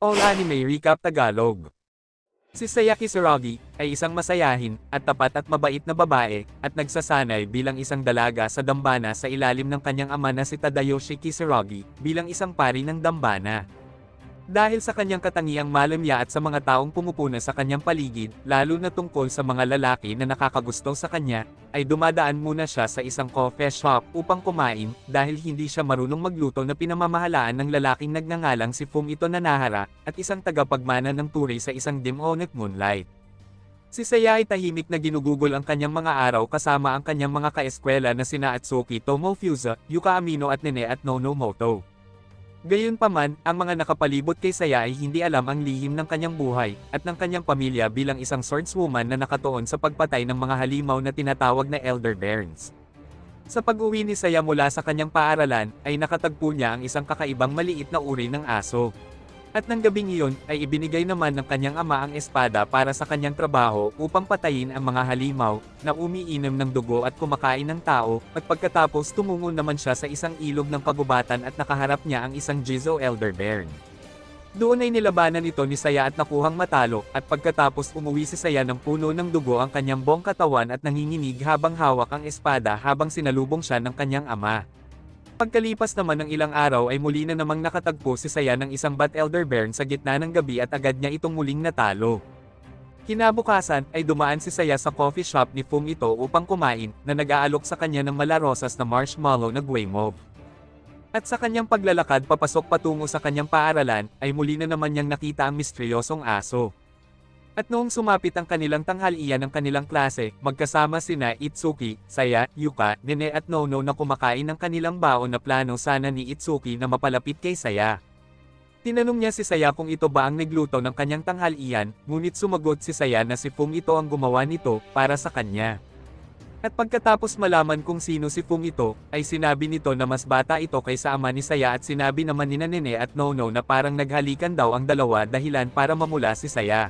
All Anime Recap Tagalog. Si Saya Kisaragi ay isang masayahin at tapat at mabait na babae at nagsasanay bilang isang dalaga sa dambana sa ilalim ng kanyang ama na si Tadayoshi Kisaragi bilang isang pari ng dambana. Dahil sa kanyang katangiang malamya at sa mga taong pumupuna sa kanyang paligid, lalo na tungkol sa mga lalaki na nakakagusto sa kanya, ay dumadaan muna siya sa isang coffee shop upang kumain dahil hindi siya marunong magluto na pinamamahalaan ng lalaking nagngangalang si Fumito Nanahara at isang tagapagmana ng turi sa isang dim-onet moonlight. Si Saya ay tahimik na ginugugol ang kanyang mga araw kasama ang kanyang mga kaeskwela na sina Atsuki Tomofusa, Yuka Amino at Nene at Nonomoto. Gayunpaman, ang mga nakapalibot kay Saya ay hindi alam ang lihim ng kanyang buhay, at ng kanyang pamilya bilang isang swordswoman na nakatuon sa pagpatay ng mga halimaw na tinatawag na Elder Barons. Sa pag-uwi ni Saya mula sa kanyang paaralan, ay nakatagpo niya ang isang kakaibang maliit na uri ng aso. At ng gabing iyon, ay ibinigay naman ng kanyang ama ang espada para sa kanyang trabaho upang patayin ang mga halimaw na umiinom ng dugo at kumakain ng tao, at pagkatapos tumungo naman siya sa isang ilog ng kagubatan at nakaharap niya ang isang Jizo Elder Baron. Doon ay nilabanan ito ni Saya at nakuhang matalo, at pagkatapos umuwi si Saya ng puno ng dugo ang kanyang buong katawan at nanginginig habang hawak ang espada habang sinalubong siya ng kanyang ama. Pagkalipas naman ng ilang araw ay muli na namang nakatagpo si Saya ng isang Bat Elder Baron sa gitna ng gabi at agad niya itong muling natalo. Kinabukasan ay dumaan si Saya sa coffee shop ni Fumito upang kumain na nag-aalok sa kanya ng malarosas na marshmallow na guaymob. At sa kanyang paglalakad papasok patungo sa kanyang paaralan ay muli na naman niyang nakita ang misteryosong aso. At noong sumapit ang kanilang tanghalian ng kanilang klase, magkasama sina Itsuki, Saya, Yuka, Nene at Nono na kumakain ng kanilang baon na plano sana ni Itsuki na mapalapit kay Saya. Tinanong niya si Saya kung ito ba ang nagluto ng kanyang tanghalian, ngunit sumagot si Saya na si Fumito ang gumawa nito para sa kanya. At pagkatapos malaman kung sino si Fumito, ay sinabi nito na mas bata ito kaysa ama ni Saya at sinabi naman ni Nene at Nono na parang naghalikan daw ang dalawa dahilan para mamula si Saya.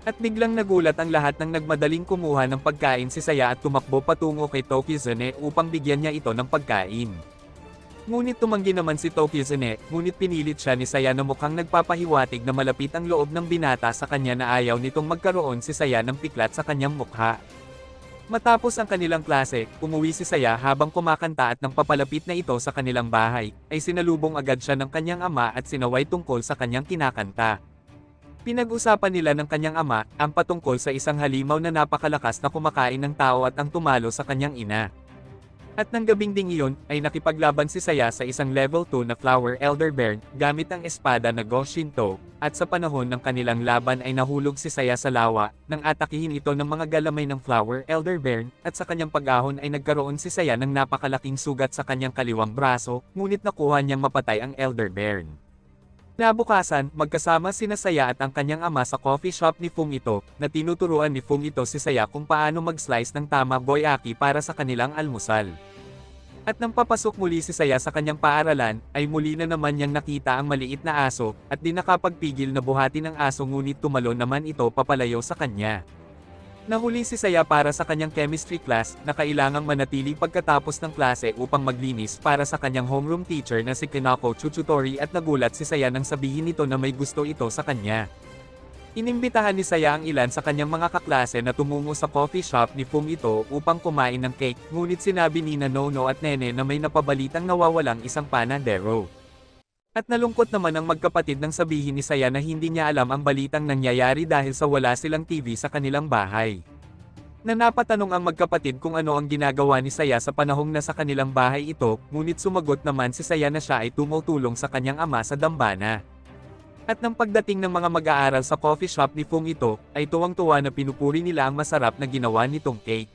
At biglang nagulat ang lahat ng nagmadaling kumuha ng pagkain si Saya at tumakbo patungo kay Tokizune upang bigyan niya ito ng pagkain. Ngunit tumanggi naman si Tokizune, ngunit pinilit siya ni Saya na mukhang nagpapahiwatig na malapit ang loob ng binata sa kanya na ayaw nitong magkaroon si Saya ng piklat sa kanyang mukha. Matapos ang kanilang klase, umuwi si Saya habang kumakanta at nang papalapit na ito sa kanilang bahay, ay sinalubong agad siya ng kanyang ama at sinaway tungkol sa kanyang kinakanta. Pinag-usapan nila ng kanyang ama ang patungkol sa isang halimaw na napakalakas na kumakain ng tao at ang tumalo sa kanyang ina. At ng gabing ding iyon, ay nakipaglaban si Saya sa isang level 2 na Flower Elder Baron gamit ang espada na Goshinto, at sa panahon ng kanilang laban ay nahulog si Saya sa lawa nang atakihin ito ng mga galamay ng Flower Elder Baron, at sa kanyang pag-ahon ay nagkaroon si Saya ng napakalaking sugat sa kanyang kaliwang braso, ngunit nakuha niyang mapatay ang Elder Baron. Kinabukasan, magkasama sina Saya at ang kanyang ama sa coffee shop ni Fumito, na tinuturuan ni Fumito si Saya kung paano mag-slice ng tama goyaki para sa kanilang almusal. At nang papasok muli si Saya sa kanyang paaralan, ay muli na naman niyang nakita ang maliit na aso, at di nakapagpigil na buhatin ang aso ngunit tumalon naman ito papalayo sa kanya. Nahuli si Saya para sa kanyang chemistry class na kailangang manatiling pagkatapos ng klase upang maglinis para sa kanyang homeroom teacher na si Kinako Chuchutori, at nagulat si Saya nang sabihin nito na may gusto ito sa kanya. Inimbitahan ni Saya ang ilan sa kanyang mga kaklase na tumungo sa coffee shop ni Fumito upang kumain ng cake, ngunit sinabi ni Nono at Nene na may napabalitang nawawalang isang panadero. At nalungkot naman ang magkapatid nang sabihin ni Saya na hindi niya alam ang balitang nangyayari dahil sa wala silang TV sa kanilang bahay. Napatanong ang magkapatid kung ano ang ginagawa ni Saya sa panahong nasa kanilang bahay ito, ngunit sumagot naman si Saya na siya ay tumutulong sa kanyang ama sa dambana. At nang pagdating ng mga mag-aaral sa coffee shop ni Fumito, ay tuwang-tuwa na pinupuri nila ang masarap na ginawa nitong cake.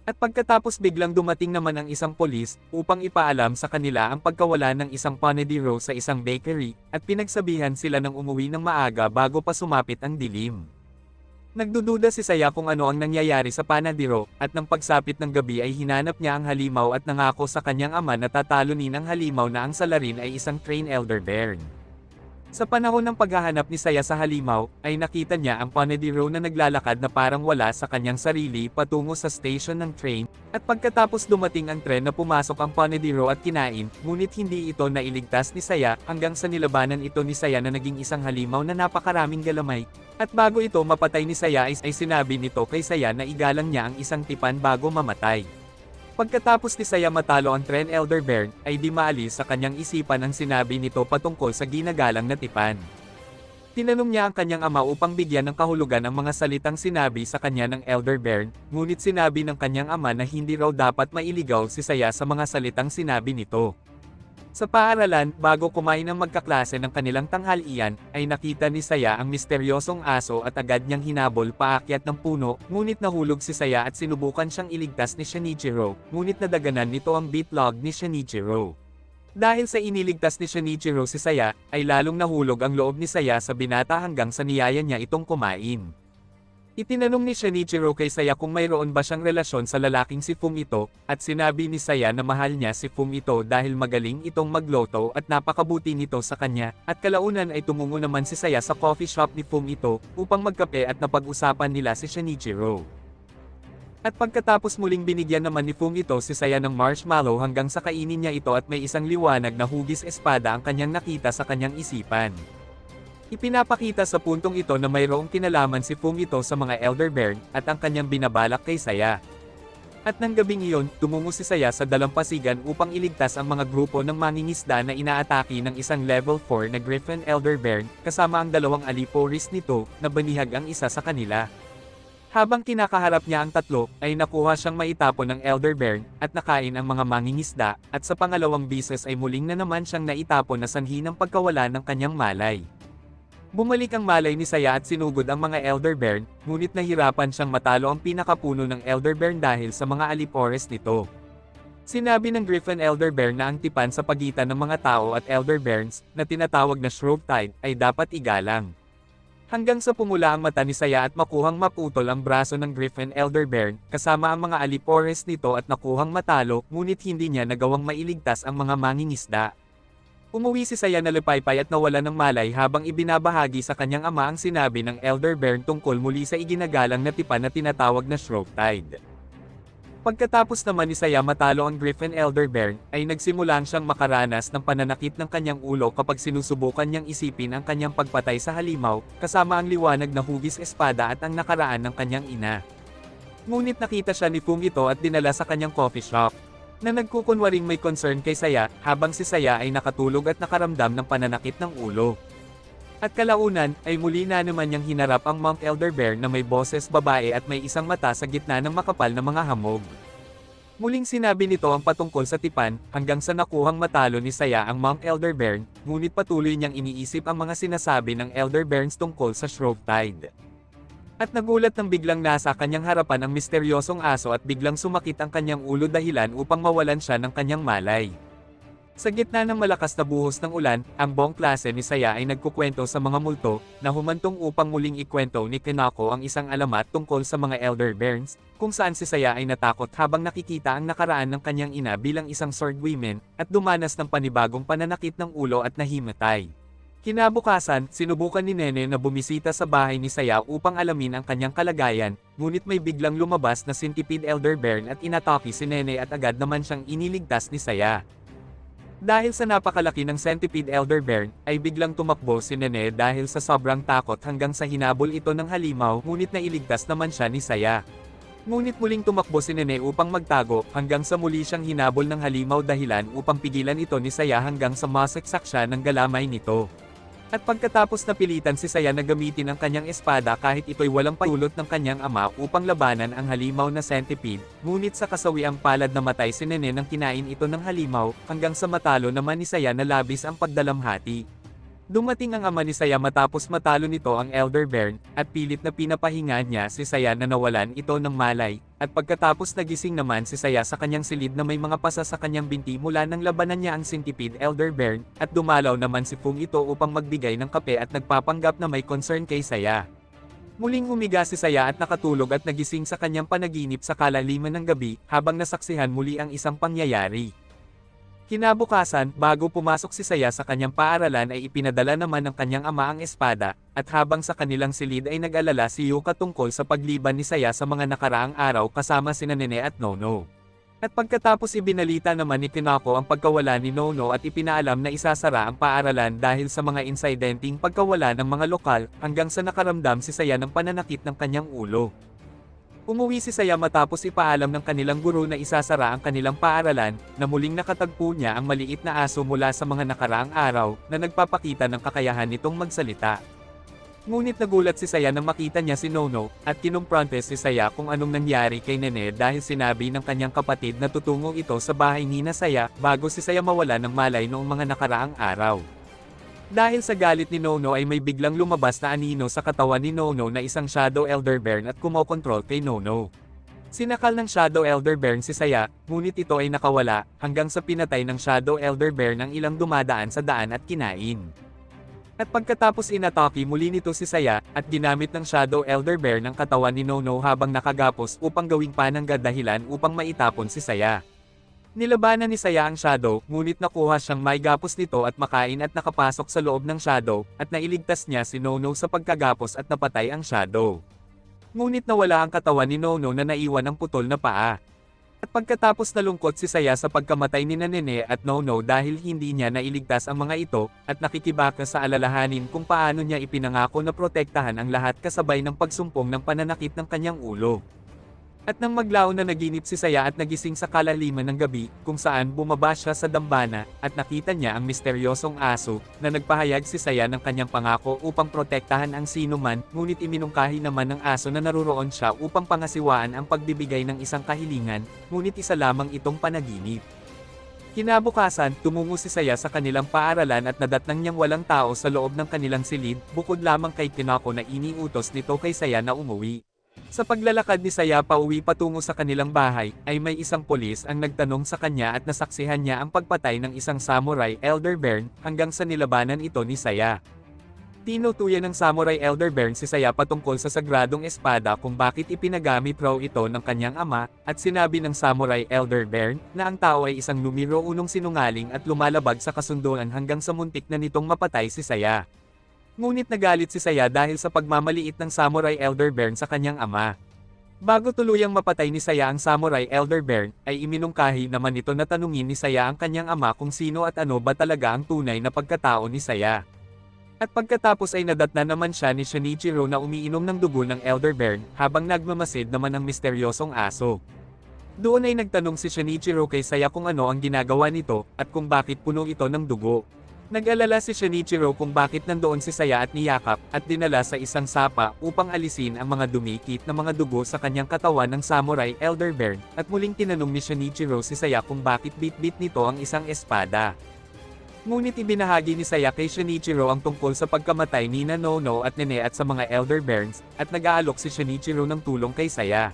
At pagkatapos biglang dumating naman ang isang polis, upang ipaalam sa kanila ang pagkawala ng isang panadero sa isang bakery, at pinagsabihan sila ng umuwi ng maaga bago pa sumapit ang dilim. Nagdududa si Saya kung ano ang nangyayari sa panadero, at nang pagsapit ng gabi ay hinanap niya ang halimaw at nangako sa kanyang ama na tatalunin ang halimaw na ang salarin ay isang train Elder Baron. Sa panahon ng paghahanap ni Saya sa halimaw, ay nakita niya ang Ponedero na naglalakad na parang wala sa kanyang sarili patungo sa station ng train, at pagkatapos dumating ang tren na pumasok ang Ponedero at kinain, ngunit hindi ito nailigtas ni Saya hanggang sa nilabanan ito ni Saya na naging isang halimaw na napakaraming galamay. At bago ito mapatay ni Saya ay sinabi nito kay Saya na igalang niya ang isang tipan bago mamatay. Pagkatapos ni Saya matalo ang Tren Elder Bear, ay di maalis sa kanyang isipan ang sinabi nito patungkol sa ginagalang na tipan. Tinanong niya ang kanyang ama upang bigyan ng kahulugan ang mga salitang sinabi sa kanya ng Elder Bear, ngunit sinabi ng kanyang ama na hindi raw dapat mailigaw si Saya sa mga salitang sinabi nito. Sa paaralan, bago kumain ang magkaklase ng kanilang tanghalian, ay nakita ni Saya ang misteryosong aso at agad niyang hinabol paakyat ng puno, ngunit nahulog si Saya at sinubukan siyang iligtas ni Shinichiro, ngunit nadaganan nito ang bitlog ni Shinichiro. Dahil sa iniligtas ni Shinichiro si Saya, ay lalong nahulog ang loob ni Saya sa binata hanggang sa niyaya niya itong kumain. Itinanong ni Shinichiro kay Saya kung mayroon ba siyang relasyon sa lalaking si Fum ito, at sinabi ni Saya na mahal niya si Fum ito dahil magaling itong magloto at napakabuti nito sa kanya, at kalaunan ay tumungo naman si Saya sa coffee shop ni Fum ito, upang magkape at napag-usapan nila si Shinichiro. At pagkatapos muling binigyan naman ni Fum ito si Saya ng marshmallow hanggang sa kainin niya ito at may isang liwanag na hugis espada ang kanyang nakita sa kanyang isipan. Ipinapakita sa puntong ito na mayroong kinalaman si Fum ito sa mga Elder Bear, at ang kanyang binabalak kay Saya. At nang gabing iyon, tumungo si Saya sa dalampasigan upang iligtas ang mga grupo ng mangingisda na inaatake ng isang level 4 na Griffin Elder Bear, kasama ang dalawang aliporis nito, na banihag ang isa sa kanila. Habang kinakaharap niya ang tatlo, ay nakuha siyang maitapon ng Elder Bear, at nakain ang mga mangingisda, at sa pangalawang bises ay muling na naman siyang naitapon na sanhi ng pagkawala ng kanyang malay. Bumalik ang malay ni Saya at sinugod ang mga Elder Bear, ngunit nahirapan siyang matalo ang pinakapuno ng Elder Bear dahil sa mga alipores nito. Sinabi ng Griffin Elder Bear na ang tipan sa pagitan ng mga tao at Elder Bears, na tinatawag na Shrovetide, ay dapat igalang. Hanggang sa pumula ang mata ni Saya at makuhang maputol ang braso ng Griffin Elder Bear, kasama ang mga alipores nito at nakuhang matalo, ngunit hindi niya nagawang mailigtas ang mga mangingisda. Umuwi si Saya na lupaypay at nawala ng malay habang ibinabahagi sa kanyang ama ang sinabi ng Elder Bear tungkol muli sa iginagalang na tipan na tinatawag na Shrovetide. Pagkatapos naman ni Saya matalo ang Griffin Elder Bear, ay nagsimulang siyang makaranas ng pananakit ng kanyang ulo kapag sinusubukan niyang isipin ang kanyang pagpatay sa halimaw, kasama ang liwanag na hugis espada at ang nakaraan ng kanyang ina. Ngunit nakita siya ni Fum ito at dinala sa kanyang coffee shop, na nagkukunwaring may concern kay Saya, habang si Saya ay nakatulog at nakaramdam ng pananakit ng ulo. At kalaunan, ay muli na naman niyang hinarap ang Monk Elder Bear na may boses babae at may isang mata sa gitna ng makapal na mga hamog. Muling sinabi nito ang patungkol sa tipan, hanggang sa nakuhang matalo ni Saya ang Monk Elder Bear, ngunit patuloy niyang iniisip ang mga sinasabi ng Elder Bears tungkol sa Shrovetide. At nagulat nang biglang nasa kanyang harapan ang misteryosong aso at biglang sumakit ang kanyang ulo dahilan upang mawalan siya ng kanyang malay. Sa gitna ng malakas na buhos ng ulan, ang buong klase ni Saya ay nagkukwento sa mga multo, na humantong upang muling ikwento ni Kanako ang isang alamat tungkol sa mga Elder Bears, kung saan si Saya ay natakot habang nakikita ang nakaraan ng kanyang ina bilang isang sword woman, at dumanas ng panibagong pananakit ng ulo at nahimatay. Kinabukasan, sinubukan ni Nene na bumisita sa bahay ni Saya upang alamin ang kanyang kalagayan, ngunit may biglang lumabas na Centipede Elder Bear at inatake si Nene at agad naman siyang iniligtas ni Saya. Dahil sa napakalaki ng Centipede Elder Bear, ay biglang tumakbo si Nene dahil sa sobrang takot hanggang sa hinabol ito ng halimaw, ngunit nailigtas naman siya ni Saya. Ngunit muling tumakbo si Nene upang magtago, hanggang sa muli siyang hinabol ng halimaw dahilan upang pigilan ito ni Saya hanggang sa masaksak siya ng galamay nito. At pagkatapos napilitan si Saya na gamitin ang kanyang espada kahit ito'y walang paulot ng kanyang ama upang labanan ang halimaw na centipede, ngunit sa kasawiang palad na matay si Nene nang kinain ito ng halimaw, hanggang sa matalo naman ni Saya na labis ang pagdalamhati. Dumating ang ama ni Saya matapos matalo nito ang Elder Bear, at pilit na pinapahinga niya si Saya na nawalan ito ng malay, at pagkatapos nagising naman si Saya sa kanyang silid na may mga pasa sa kanyang binti mula nang labanan niya ang Centipede Elder Bear, at dumalaw naman si Fum ito upang magbigay ng kape at nagpapanggap na may concern kay Saya. Muling humiga si Saya at nakatulog at nagising sa kanyang panaginip sa kalaliman ng gabi, habang nasaksihan muli ang isang pangyayari. Kinabukasan, bago pumasok si Saya sa kanyang paaralan ay ipinadala naman ng kanyang ama ang espada, at habang sa kanilang silid ay nag-alala si Yuka tungkol sa pagliban ni Saya sa mga nakaraang araw kasama sina Nene at Nono. At pagkatapos ibinalita naman ni Kinako ang pagkawala ni Nono at ipinaalam na isasara ang paaralan dahil sa mga insidenting pagkawala ng mga lokal, hanggang sa nakaramdam si Saya ng pananakit ng kanyang ulo. Umuwi si Saya matapos ipaalam ng kanilang guro na isasara ang kanilang paaralan, na muling nakatagpo niya ang maliit na aso mula sa mga nakaraang araw, na nagpapakita ng kakayahan nitong magsalita. Ngunit nagulat si Saya nang makita niya si Nono, at kinumpronte si Saya kung anong nangyari kay Nene dahil sinabi ng kanyang kapatid na tutungo ito sa bahay ni na Saya, bago si Saya mawala ng malay noong mga nakaraang araw. Dahil sa galit ni Nono ay may biglang lumabas na anino sa katawan ni Nono na isang Shadow Elder Bear at kumokontrol kay Nono. Sinakal ng Shadow Elder Bear si Saya, ngunit ito ay nakawala, hanggang sa pinatay ng Shadow Elder Bear ng ilang dumadaan sa daan at kinain. At pagkatapos inatake muli nito si Saya, at ginamit ng Shadow Elder Bear ng katawan ni Nono habang nakagapos upang gawing panangga dahilan upang maitapon si Saya. Nilabanan ni Saya ang Shadow, ngunit nakuha siyang maigapos nito at makain at nakapasok sa loob ng Shadow, at nailigtas niya si Nono sa pagkagapos at napatay ang Shadow. Ngunit nawala ang katawan ni Nono na naiwan ang putol na paa. At pagkatapos nalungkot si Saya sa pagkamatay ni Nene at Nono dahil hindi niya nailigtas ang mga ito, at nakikibaka sa alalahanin kung paano niya ipinangako na protektahan ang lahat kasabay ng pagsumpong ng pananakit ng kanyang ulo. At nang maglaon na naginip si Saya at nagising sa kalaliman ng gabi, kung saan bumaba siya sa dambana, at nakita niya ang misteryosong aso, na nagpahayag si Saya ng kanyang pangako upang protektahan ang sinuman, ngunit iminungkahi naman ng aso na naruroon siya upang pangasiwaan ang pagbibigay ng isang kahilingan, ngunit isa lamang itong panaginip. Kinabukasan, tumungo si Saya sa kanilang paaralan at nadatnang niyang walang tao sa loob ng kanilang silid, bukod lamang kay Kinako na iniutos nito kay Saya na umuwi. Sa paglalakad ni Saya pauwi patungo sa kanilang bahay, ay may isang pulis ang nagtanong sa kanya at nasaksihan niya ang pagpatay ng isang samurai Elder Bear, hanggang sa nilabanan ito ni Saya. Tinutuyan ng samurai Elder Bear si Saya patungkol sa sagradong espada kung bakit ipinagamit raw ito ng kanyang ama, at sinabi ng samurai Elder Bear na ang tao ay isang numero unong sinungaling at lumalabag sa kasunduan hanggang sa muntik na nitong mapatay si Saya. Ngunit nagalit si Saya dahil sa pagmamaliit ng Samurai Elder Bear sa kanyang ama. Bago tuluyang mapatay ni Saya ang Samurai Elder Bear, ay iminungkahi naman ito na tanungin ni Saya ang kanyang ama kung sino at ano ba talaga ang tunay na pagkatao ni Saya. At pagkatapos ay nadatna naman siya ni Shinichiro na umiinom ng dugo ng Elder Bear, habang nagmamasid naman ang misteryosong aso. Doon ay nagtanong si Shinichiro kay Saya kung ano ang ginagawa nito, at kung bakit puno ito ng dugo. Nag-alala si Shinichiro kung bakit nandoon si Saya at niyakap, at dinala sa isang sapa upang alisin ang mga dumikit na mga dugo sa kanyang katawan ng Samurai Elder Bear, at muling tinanong ni Shinichiro si Saya kung bakit bit-bit nito ang isang espada. Ngunit ibinahagi ni Saya kay Shinichiro ang tungkol sa pagkamatay ni Nono at Nene at sa mga Elder Bears, at nag-aalok si Shinichiro ng tulong kay Saya.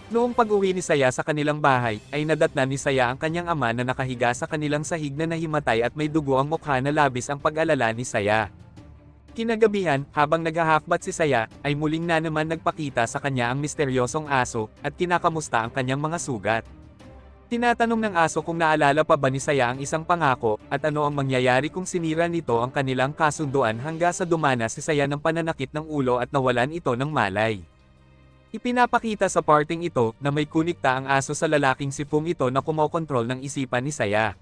Noong pag-uwi ni Saya sa kanilang bahay, ay nadatnan ni Saya ang kanyang ama na nakahiga sa kanilang sahig na nahimatay at may dugo ang mukha na labis ang pag-alala ni Saya. Kinagabihan, habang naghahakbat si Saya, ay muling na naman nagpakita sa kanya ang misteryosong aso, at kinakamusta ang kanyang mga sugat. Tinatanong ng aso kung naalala pa ba ni Saya ang isang pangako, at ano ang mangyayari kung sinira nito ang kanilang kasunduan hanggang sa dumana si Saya ng pananakit ng ulo at nawalan ito ng malay. Ipinapakita sa parting ito na may kunikta ang aso sa lalaking si Fung ito na kumokontrol ng isipan ni Saya.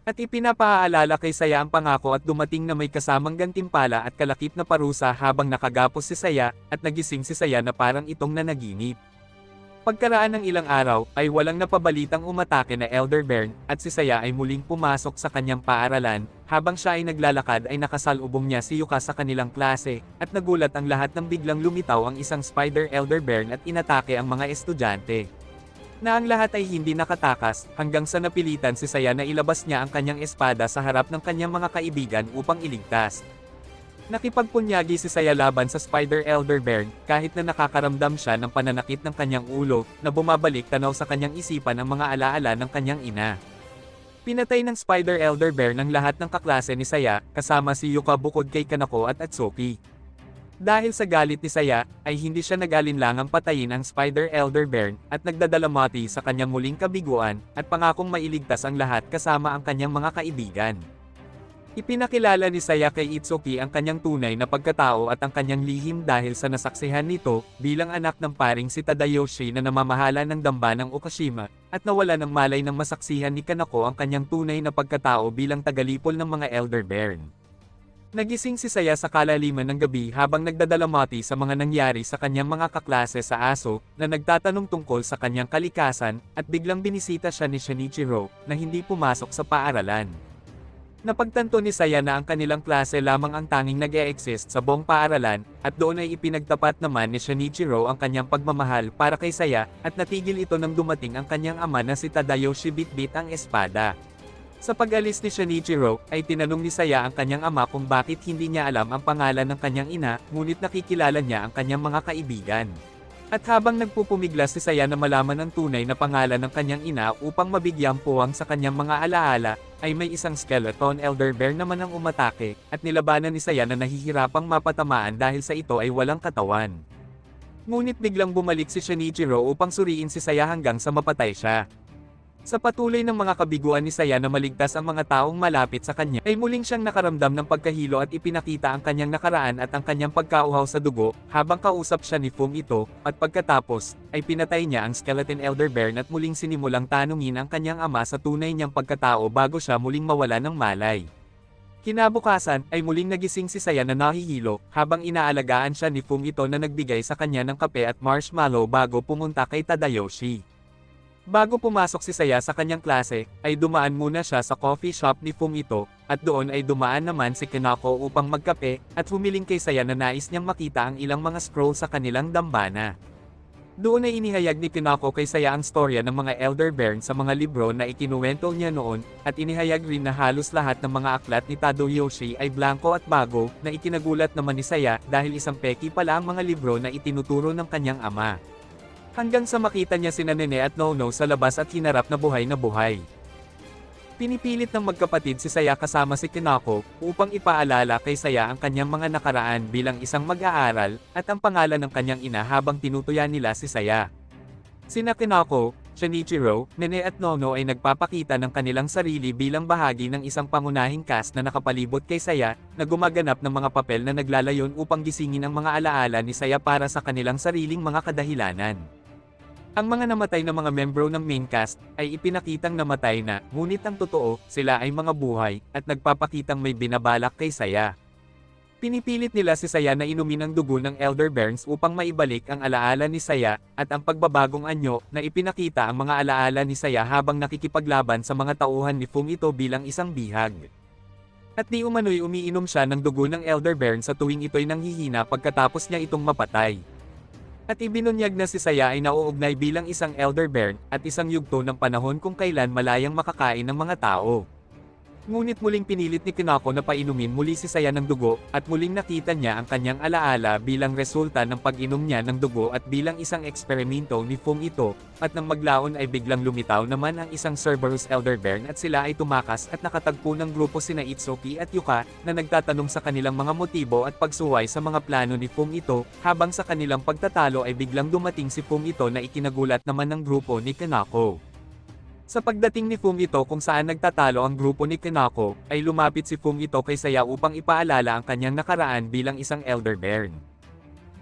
At ipinapaalala kay Saya ang pangako at dumating na may kasamang gantimpala at kalakip na parusa habang nakagapos si Saya, at nagising si Saya na parang itong nanaginip. Pagkaraan ng ilang araw, ay walang napabalitang umatake na Elder Bear, at si Saya ay muling pumasok sa kanyang paaralan. Habang siya ay naglalakad ay nakasalubong niya si Yuka sa kanilang klase, at nagulat ang lahat nang biglang lumitaw ang isang Spider Elder Bear at inatake ang mga estudyante. Na ang lahat ay hindi nakatakas, hanggang sa napilitan si Saya na ilabas niya ang kanyang espada sa harap ng kanyang mga kaibigan upang iligtas. Nakipagpunyagi si Saya laban sa Spider Elder Bear, kahit na nakakaramdam siya ng pananakit ng kanyang ulo, na bumabalik tanaw sa kanyang isipan ang mga alaala ng kanyang ina. Pinatay ng Spider Elder Bear ng lahat ng kaklase ni Saya, kasama si Yuka bukod kay Kanako at Atsuki. Dahil sa galit ni Saya, ay hindi siya nag-alinlangang patayin ang Spider Elder Baron, at nagdadalamati sa kanyang muling kabiguan, at pangakong mailigtas ang lahat kasama ang kanyang mga kaibigan. Ipinakilala ni Saya kay Itsuki ang kanyang tunay na pagkatao at ang kanyang lihim dahil sa nasaksihan nito, bilang anak ng paring si Tadayoshi na namamahala ng damba ng Okashima, at nawala ng malay ng masaksihan ni Kanako ang kanyang tunay na pagkatao bilang tagalipol ng mga Elder Baron. Nagising si Saya sa kalaliman ng gabi habang nagdadalamati sa mga nangyari sa kanyang mga kaklase sa aso, na nagtatanong tungkol sa kanyang kalikasan, at biglang binisita siya ni Shinichiro, na hindi pumasok sa paaralan. Napagtanto ni Saya na ang kanilang klase lamang ang tanging nag-e-exist sa buong paaralan, at doon ay ipinagtapat naman ni Shinichiro ang kanyang pagmamahal para kay Saya, at natigil ito nang dumating ang kanyang ama na si Tadayoshi bitbit ang espada. Sa pag-alis ni Shinichiro, ay tinanong ni Saya ang kanyang ama kung bakit hindi niya alam ang pangalan ng kanyang ina, ngunit nakikilala niya ang kanyang mga kaibigan. At habang nagpupumiglas si Saya na malaman ang tunay na pangalan ng kanyang ina upang mabigyang puwang sa kanyang mga alaala, ay may isang skeleton elder bear naman ang umatake, at nilabanan ni Saya na nahihirapang mapatamaan dahil sa ito ay walang katawan. Ngunit biglang bumalik si Shinichiro upang suriin si Saya hanggang sa mapatay siya. Sa patuloy ng mga kabiguan ni Saya na maligtas ang mga taong malapit sa kanya, ay muling siyang nakaramdam ng pagkahilo at ipinakita ang kanyang nakaraan at ang kanyang pagkauhaw sa dugo, habang kausap siya ni Fum ito, at pagkatapos, ay pinatay niya ang skeleton elder bear at muling sinimulang tanungin ang kanyang ama sa tunay niyang pagkatao bago siya muling mawala ng malay. Kinabukasan, ay muling nagising si Saya na nahihilo, habang inaalagaan siya ni Fum ito na nagbigay sa kanya ng kape at marshmallow bago pumunta kay Tadayoshi. Bago pumasok si Saya sa kanyang klase, ay dumaan muna siya sa coffee shop ni Fum ito, at doon ay dumaan naman si Kanako upang magkape, at humiling kay Saya na nais niyang makita ang ilang mga scroll sa kanilang dambana. Doon ay inihayag ni Kanako kay Saya ang storya ng mga Elder Baron sa mga libro na ikinuwento niya noon, at inihayag rin na halos lahat ng mga aklat ni Tadayoshi ay blanko at bago, na ikinagulat naman ni Saya dahil isang peki pala ang mga libro na itinuturo ng kanyang ama. Hanggang sa makita niya sina Nene at Nono sa labas at hinarap na buhay na buhay. Pinipilit ng magkapatid si Saya kasama si Kanako, upang ipaalala kay Saya ang kanyang mga nakaraan bilang isang mag-aaral, at ang pangalan ng kanyang ina habang tinutuyan nila si Saya. Sina Kanako, Shinichiro, Nene at Nono ay nagpapakita ng kanilang sarili bilang bahagi ng isang pangunahing cast na nakapalibot kay Saya, na gumaganap ng mga papel na naglalayon upang gisingin ang mga alaala ni Saya para sa kanilang sariling mga kadahilanan. Ang mga namatay na mga membro ng main cast, ay ipinakitang namatay na, ngunit ang totoo, sila ay mga buhay, at nagpapakitang may binabalak kay Saya. Pinipilit nila si Saya na inumin ang dugo ng Elder Barons upang maibalik ang alaala ni Saya, at ang pagbabagong anyo, na ipinakita ang mga alaala ni Saya habang nakikipaglaban sa mga tauhan ni Fum ito bilang isang bihag. At di umano'y umiinom siya ng dugo ng Elder Baron sa tuwing ito'y nanghihina pagkatapos niya itong mapatay. At ibinunyag na si Saya ay nauugnay bilang isang Elder Baron, at isang yugto ng panahon kung kailan malayang makakain ng mga tao. Ngunit muling pinilit ni Kanako na painumin muli si Saya ng dugo, at muling nakita niya ang kanyang alaala bilang resulta ng pag-inom niya ng dugo at bilang isang eksperimento ni Fum ito, at nang maglaon ay biglang lumitaw naman ang isang Cerberus Elder Baron at sila ay tumakas at nakatagpo ng grupo sina Itsuki at Yuka, na nagtatanong sa kanilang mga motibo at pagsuway sa mga plano ni Fum ito, habang sa kanilang pagtatalo ay biglang dumating si Fum ito na ikinagulat naman ng grupo ni Kanako. Sa pagdating ni Fum ito kung saan nagtatalo ang grupo ni Kanako, ay lumapit si Fum ito kay Saya upang ipaalala ang kanyang nakaraan bilang isang Elder Baron.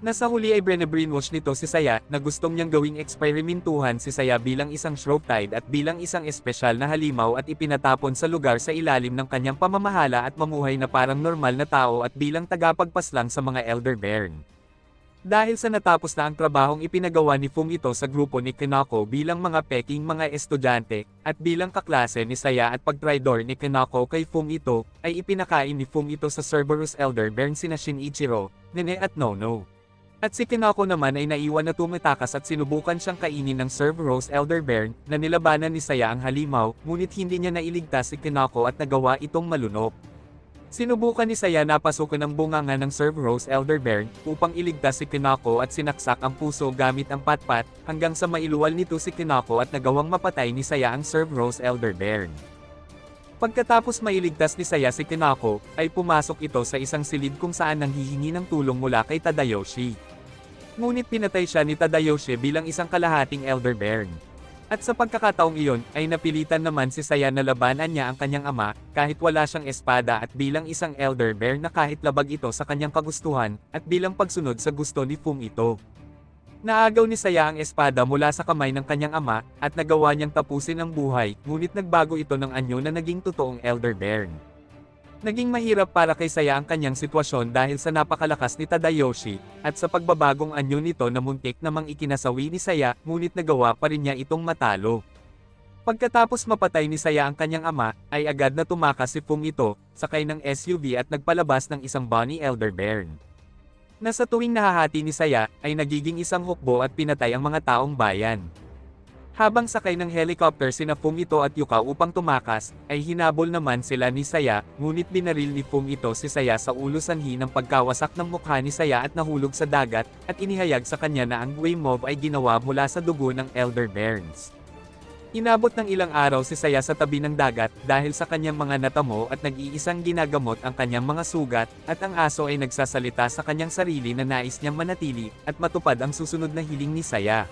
Nasa huli ay brainwash nito si Saya, na gustong niyang gawing eksperimentuhan si Saya bilang isang Shrovetide at bilang isang espesyal na halimaw at ipinatapon sa lugar sa ilalim ng kanyang pamamahala at mamuhay na parang normal na tao at bilang tagapagpaslang sa mga Elder Baron. Dahil sa natapos na ang trabahong ipinagawa ni Fum ito sa grupo ni Kanako bilang mga peking mga estudyante, at bilang kaklase ni Saya at pagtraidor ni Kanako kay Fum ito, ay ipinakain ni Fum ito sa Cerberus Elder Baron sina Shinichiro, Nene at Nono. At si Kanako naman ay naiwan na tumatakas at sinubukan siyang kainin ng Cerberus Elder Baron, na nilabanan ni Saya ang halimaw, ngunit hindi niya nailigtas si Kanako at nagawa itong malunok. Sinubukan ni Saya na pasukan ang bunganga ng Cerberus Elder Baron, upang iligtas si Kanako at sinaksak ang puso gamit ang patpat, hanggang sa mailuwal nito si Kanako at nagawang mapatay ni Saya ang Cerberus Elder Baron. Pagkatapos mailigtas ni Saya si Kinako, ay pumasok ito sa isang silid kung saan nanghihingi ng tulong mula kay Tadayoshi. Ngunit pinatay siya ni Tadayoshi bilang isang kalahating Elder Bear. At sa pagkakataong iyon, ay napilitan naman si Saya na labanan niya ang kanyang ama, kahit wala siyang espada at bilang isang Elder Bear na kahit labag ito sa kanyang kagustuhan, at bilang pagsunod sa gusto ni Fung ito. Naagaw ni Saya ang espada mula sa kamay ng kanyang ama, at nagawa niyang tapusin ang buhay, ngunit nagbago ito ng anyo na naging totoong Elder Bear. Naging mahirap para kay Saya ang kanyang sitwasyon dahil sa napakalakas ni Tadayoshi, at sa pagbabagong anyo nito na muntik namang ikinasawi ni Saya, ngunit nagawa pa rin niya itong matalo. Pagkatapos mapatay ni Saya ang kanyang ama, ay agad na tumakas si Fung ito, sakay ng SUV at nagpalabas ng isang bunny Elder Bear. Na sa tuwing nahahati ni Saya, ay nagiging isang hukbo at pinatay ang mga taong bayan. Habang sakay ng helicopter sina Fung ito at Yuka upang tumakas, ay hinabol naman sila ni Saya, ngunit binaril ni Fung ito si Saya sa ulo sanhi ng pagkawasak ng mukha ni Saya at nahulog sa dagat, at inihayag sa kanya na ang Wave Move ay ginawa mula sa dugo ng Elder Bears. Inabot ng ilang araw si Saya sa tabi ng dagat dahil sa kanyang mga natamo at nag-iisang ginagamot ang kanyang mga sugat, at ang aso ay nagsasalita sa kanyang sarili na nais niyang manatili at matupad ang susunod na hiling ni Saya.